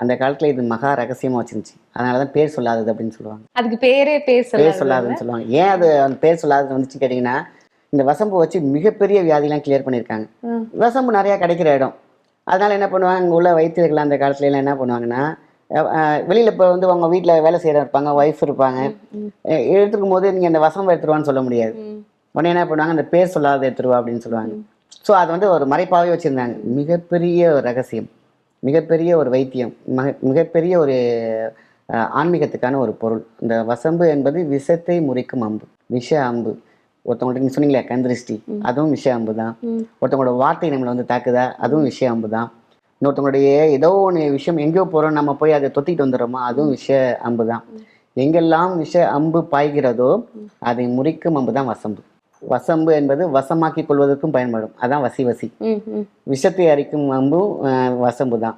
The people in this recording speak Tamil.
அந்த காலத்துல இது மகா ரகசியமா வச்சிருந்துச்சு. அதனாலதான் பேர் சொல்லாதது அப்படின்னு சொல்லுவாங்க. அதுக்கு பேரே பேர் பேர் சொல்லாதது. சொல்லாததுன்னு சொல்லுவாங்க. ஏன் அது அந்த பேர் சொல்லாதது வந்துச்சு கேட்டீங்கன்னா, இந்த வசம்பு வச்சு மிகப்பெரிய வியாதிலாம் கிளியர் பண்ணியிருக்காங்க. வசம்பு நிறைய கிடைக்கிற இடம். அதனால என்ன பண்ணுவாங்க, இங்க உள்ள வைத்தியர்கள் அந்த காலத்துல எல்லாம் என்ன பண்ணுவாங்கன்னா, வெளியில இப்போ வந்து அவங்க வீட்டுல வேலை செய்யற இருப்பாங்க, ஒய்ஃப் இருப்பாங்க. எடுத்துக்கும் போது நீங்க இந்த வசம்பு எடுத்துருவான்னு சொல்ல முடியாது. உடனே என்ன பண்ணுவாங்க, அந்த பேர் சொல்லாத எடுத்துருவா அப்படின்னு சொல்லுவாங்க. ஸோ அது வந்து ஒரு மறைப்பாகவே வச்சிருந்தாங்க. மிகப்பெரிய ஒரு ரகசியம், மிகப்பெரிய ஒரு வைத்தியம், மிகப்பெரிய ஒரு ஆன்மீகத்துக்கான ஒரு பொருள். இந்த வசம்பு என்பது விஷத்தை முறிக்கும் அம்பு, விஷ அம்பு. ஒருத்தவங்கள்ட்ட நீங்க சொன்னீங்களே கந்திருஷ்டி, அதுவும் விஷ அம்பு தான். ஒருத்தவங்களோட வார்த்தை நம்மளை வந்து தாக்குதா, அதுவும் விஷ அம்பு தான். இன்னொருத்தவங்களுடைய ஏதோ ஒன்று விஷயம் எங்கேயோ போகிறோம், நம்ம போய் அதை தொத்திட்டு வந்துடுறோமோ, அதுவும் விஷ அம்பு தான். எங்கெல்லாம் விஷ அம்பு பாய்கிறதோ அதை முறிக்கும் அம்பு தான் வசம்பு. வசம்பு என்பது வசமாக்கி கொள்வதற்கும் பயன்படும். அதான் வசி வசி. விஷத்தை அரிக்கும் அம்பும் வசம்பு தான்.